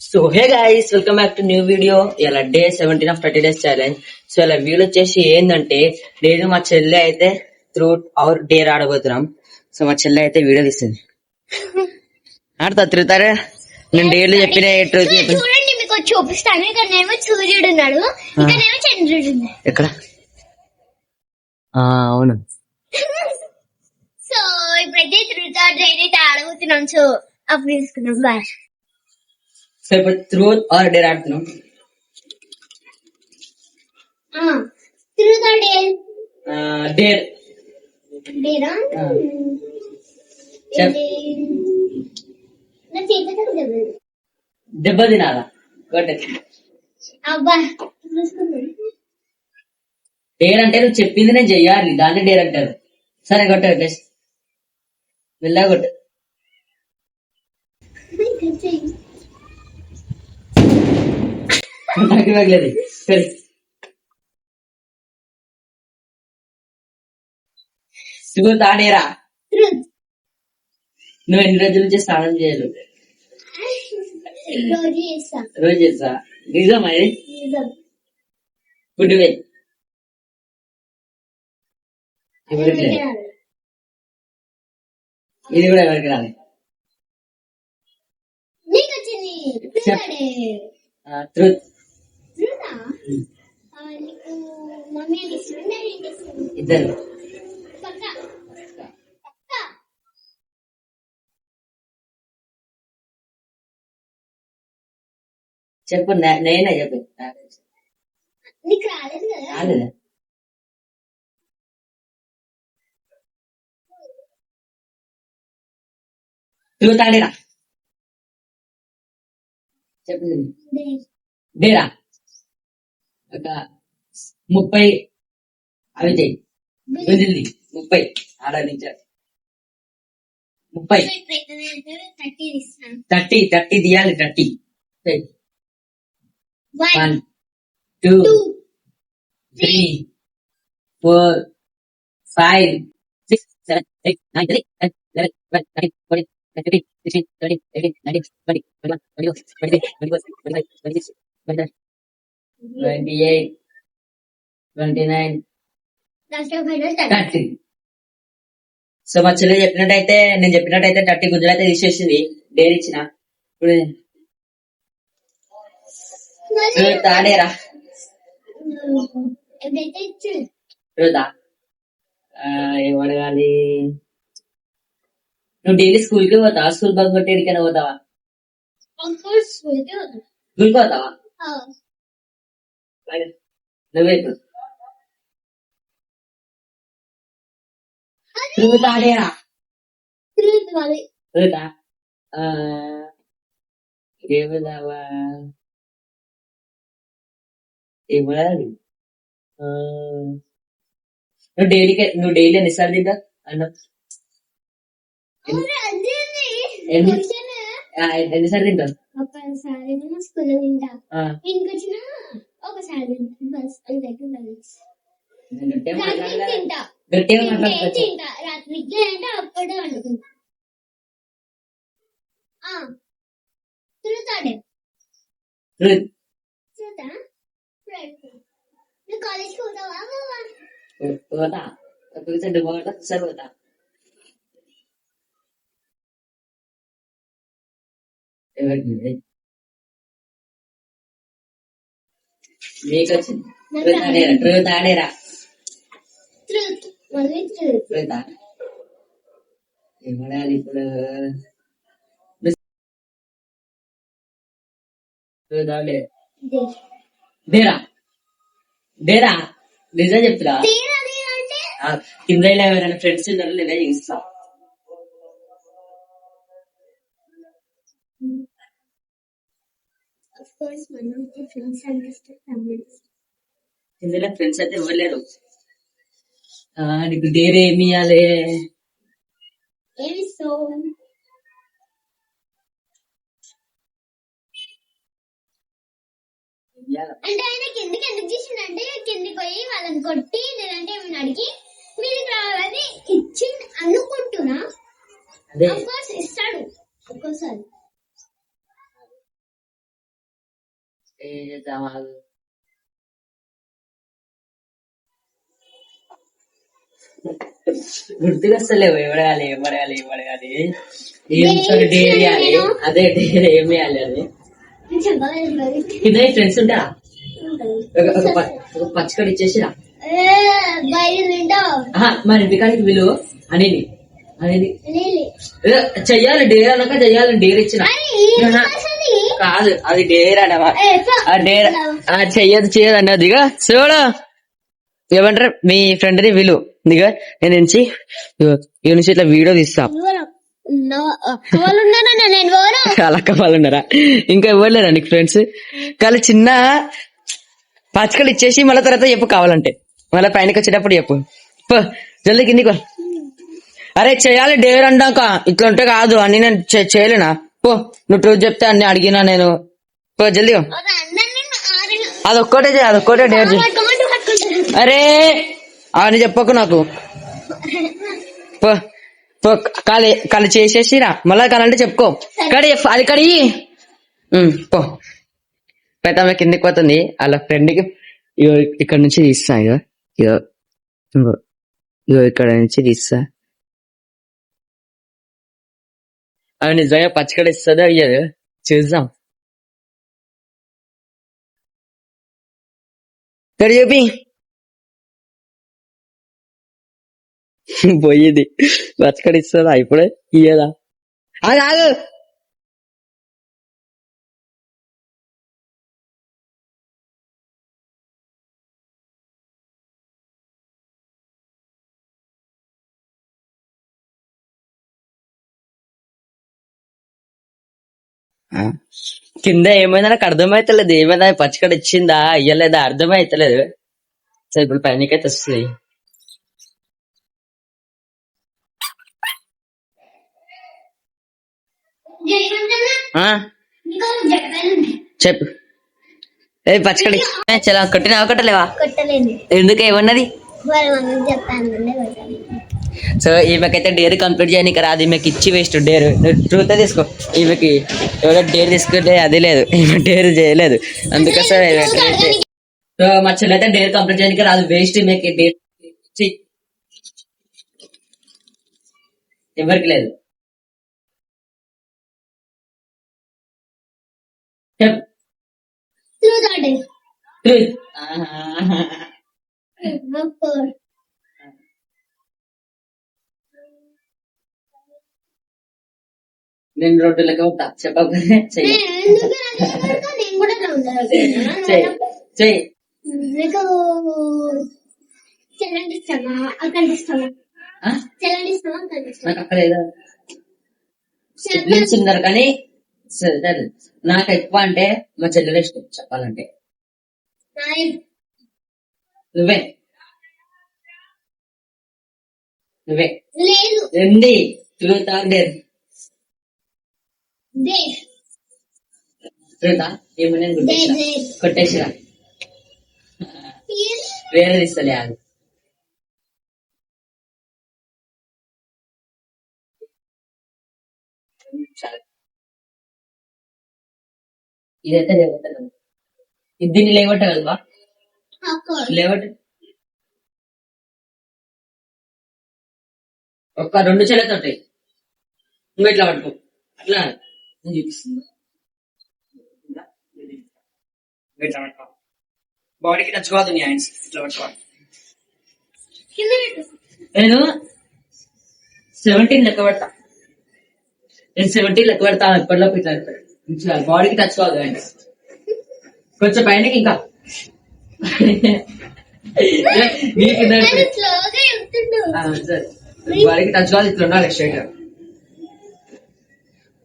So hey guys, welcome back to new video. ఇలా day 17 of 30 days challenge. So ఇలా video వచ్చేసి ఏంటంటే, నేను మా చెల్లె అయితే త్రూ అవర్ డేర్ ఆడబోతున్నాం. సో మా చెల్లె అయితే వీడియో తీస్తుంది. ఆడతా తిరుగుతారా? నేను డేర్లు చెప్పిన చూడండి, మీకు చూపిస్తాను. ఇక్కడనేమో సూర్యుడు ఉన్నాడు, ఇక్కడనేమో చంద్రుడు ఉన్నాడు. ఎక్కడ? అవును. సో ఇప్పుడైతే త్రూత్ డైరెక్ట్ ఆడబోతున్నాం. సో అప్పుడు తీసుకున్నాం. బాయ్. సో ఇప్పుడు త్రూత్ ఆర్ డేర్ ఆడుతున్నాం. Truth or dare? డేర్. డేరా? నా చేతితో దెబ్బ తినాలా? అబ్బా, డేర్ అంటే నువ్వు చెప్పింది నేను చెయ్యాలి, దాన్ని డేర్ అంటారు. సరే కొట్ట టెస్ట్ వెళ్ళా కొట్టు. నాకు ఇవ్వలేదు. సరే సుగుతా డేరా. నువ్వు ఎన్ని రోజుల నుంచి స్నానం చేయలేదు? రోజు చేస్తా. నిజం అది? Good way. ఇది కూడా ఎవరికి రాలి. ట్రూత్. ఇద్దరు చెప్పు. నేనే చెప్పు. నీకు రాలేదు కదా? రాలేదా? ట్రూత్ ఆడేరా. చెప్పండి. డేరా ఒక 30 అవి చెయ్యి. 30 ఆడించారు. 30 30 తీయాలి. 30 1 2 3 4 5 6 7 8 9 10 11 12 13 14 15 16 17 18 19 20 21 22 23 24 25 26 27 28 29 30. సో మా చెల్లె చెప్పినట్టయితే, నేను చెప్పినట్టయితే 30 గుంజలు అయితే తీసేసింది. డేర్ ఇచ్చిన. ఇప్పుడు తాడేరా. ఏం అడగాలి? నువ్వు డైలీ స్కూల్ కి పోతావా? స్కూల్ బంక్ కొట్టి ఎడికైనా పోతావా? స్కూల్ పోతావా? నువ్వే తాడేరా. ఏమన్నావా? ఏమడాలి? నువ్వు డైలీ ఎన్నిసార్లు తింటా అన్నం? ఎన్నిసార్లు తింటావు? ఒకసారి స్కూల్ తింటా, ఇంటికి వచ్చిన ఒకసారి తింటా. రాత్రి అంటే అప్పుడే వండుకుంటా. తిరుగుతాడే. నువ్వు కాలేజ్కి పోతావా? పోతా. పోతా. మీకు వచ్చింది. ట్రూత్ ఆడేరా. ఏమడాలి ఇప్పుడు? డేరా. డేరా నిజం చెప్తున్నా. కింద ఎవరైనా ఫ్రెండ్స్ ఉన్నారు లేదా చూస్తా. ఇందులో ఫ్రెండ్స్ అయితే ఇవ్వలేరు. నీకు డేర్ ఏమి ఇవ్వాలి? అంటే ఆయన కిందికి ఎందుకు చేసిండంటే, కిందికి పోయి వాళ్ళని కొట్టి లేదంటే ఏమైనా అడిగి మీరు రావాలని ఇచ్చి అనుకుంటున్నా. ఇస్తాడు ఒక్కోసారి. ఏం చేద్దాం ఆగు. గుర్తుగా వస్తలేవు ఎవడగాలి ఏమడగాలి ఏం డేర్ ఇవ్వాలి. అదే డేర్ ఏం వేయాలి అది కింద ఫ్రెండ్స్ ఉంటారా ఒక పచ్చకడి ఇచ్చేసిరా మన ఇంటికాడికి విలువ అనేది చెయ్యాలి డేర్ అన్నాక చెయ్యాలి డేర్ ఇచ్చిన కాదు అది డేర్ అన్నవా డేర్ చెయ్యదు అన్నది ఇక చూడు ఏమంటారు మీ ఫ్రెండ్ ని విలువ ఇక నేను నుంచి ఇట్లా వీడియో తీస్తా అలక్క వాళ్ళు ఉన్నారా ఇంకా ఇవ్వలేరా నీకు ఫ్రెండ్స్ కానీ చిన్న పచ్చకలు ఇచ్చేసి మళ్ళీ తర్వాత చెప్పు కావాలంటే మళ్ళీ పైనకి వచ్చేటప్పుడు చెప్పు జల్దీ కిందికో అరే చెయ్యాలి డేర్ అంటాక ఇట్లా ఉంటే కాదు అన్ని నేను చేయలేనా పో నువ్వు ట్రూత్ చెప్తే అన్ని అడిగినా నేను పో జల్దీ అదొక్కటే డేర్ అరే అని చెప్పకు నాకు పో పో కాలి చేసేసిరా మళ్ళా కాలంటే చెప్పుకో కడి అది కడి పో పెద్ద కిందికి పోతుంది వాళ్ళ ఫ్రెండ్కి ఇక్కడ నుంచి తీస్తా ఇగో ఇక్కడ నుంచి తీస్తా అవి నిజంగా పచ్చకడ ఇస్తుందో అయ్యారు చూద్దాం ఇక్కడ చెప్పి పోయేది పచ్చకడ ఇస్తుందా ఇప్పుడే ఇయ్యదా ఆగు కింద ఏమైందా నాకు అర్థమైతలేదు ఏమైనా పచ్చకడ ఇచ్చిందా ఇయ్యలేదా అర్థమైతలేదు సరే ఇప్పుడు పైనకైతే వస్తుంది చెప్పు ఏ పచ్చకడి చాలా కొట్టినా కొట్టలేవా ఎందుకు ఏమన్నది సో ఈమెకైతే డేర్ కంప్లీట్ చేయడానికి రాదు ఈమెకి ఇచ్చి వేస్ట్ డేర్ ట్రూత్ తీసుకో ఈమెకి ఎవరో డేర్ తీసుకుంటే అది లేదు ఈమె డేర్ చేయలేదు అందుకోసం సో మా చెల్లి అయితే డేర్ కంప్లీట్ చేయడానికి రాదు వేస్ట్ ఈమెకి డేర్ ఇచ్చి ఎవరికి లేదు నేను రోడ్డు లెక్క ఉంటా చెప్పకపోతే చెయ్యి నాకు అక్కడ సిబ్లింగ్స్ ఉన్నారు కానీ నాకు ఎక్కువ అంటే మా చెల్లెలు ఇష్టం చెప్పాలంటే నువ్వే ఏంది ట్రూత్ ఆర్ డేర్ ట్రూతా ఏమన్నా కొట్టేసిరా వేరే ఇస్తలే అది ఇదైతే లేవట్లేదు దీన్ని లేవట్టగలవా లేవట్ ఒక్క 2 చెల్లెతో ఉంటాయి నువ్వు ఇట్లా పట్టుకో అట్లా నేను చూపిస్తున్నా ఇట్లా పట్టుకో బాడీకి టచ్ కాదు నీ హ్యాండ్స్ ఇట్లా పట్టుకోవాలి నేను 17 లెక్క పడతా నేను 17 లెక్క పడతా ఎప్పటిలోపు ఇట్లా బాడీకి టచ్ కాదు హ్యాండ్స్ కొంచెం పైనకి ఇంకా బాడీకి టచ్ కాదు ఇట్లా ఉండాలి స్ట్రైట్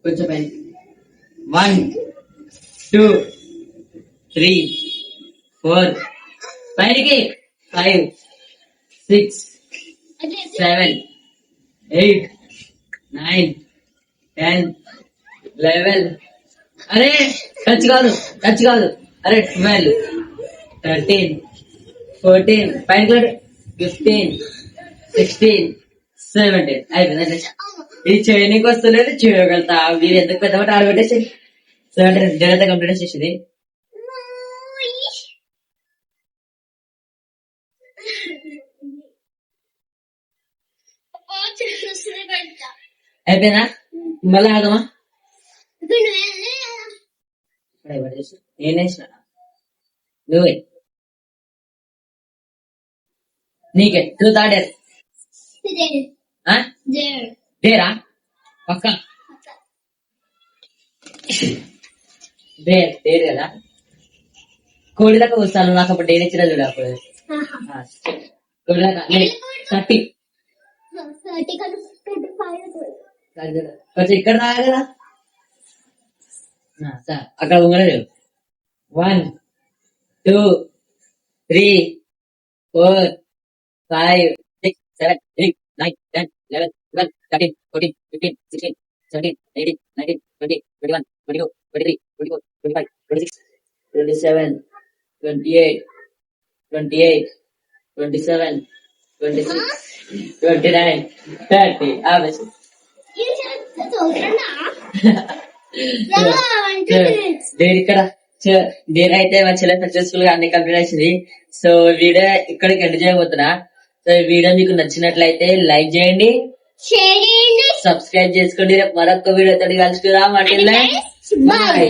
కొంచెం పైన 1 2 3 4 పైనకి 5 6 7 8 9 10 11 అరే టచ్ కాదు అరే 12 13 14 పైన 15 16 17 అయిపోయింది ఇది చేయడానికి వస్తలేదు చేయగలుగుతా మీరు ఎందుకు పెద్ద ఆడబెట్టేసి 17 కంప్లీట్ చేసేది పెడతా అయిపోయినా మళ్ళీ ఆగమా ఇప్పుడు నువ్వు నేనేసిన నువ్వే నీకే టూ థర్డ్ డేరా పక్క డేర్ కదా కోడి దాకా వస్తాను నాకు అప్పుడు డేర్ ఇచ్చిన చూడు అప్పుడు కోడి దాకా 30 కొంచెం ఇక్కడ రాగా కదా అక్కడ ఉండలేదు 1 2 3 4 5 6 7 8 9 10 11 12 13 14 15 16 17 18 19 20 21 22 23 24 25 26 27 28 28 27 26 29 30 average దేని ఇక్కడ నేనైతే మా చెల్లె సక్సెస్ఫుల్ గా అన్ని కంప్లీట్ అయింది. సో వీడియో ఇక్కడికి ఎండ్ చేయబోతున్నా. సో ఈ వీడియో మీకు నచ్చినట్లయితే లైక్ చేయండి, షేర్ చేయండి, సబ్స్క్రైబ్ చేసుకోండి. రేపు మరొక వీడియో తోటి కలుసుకురాం. అంటే బాయ్.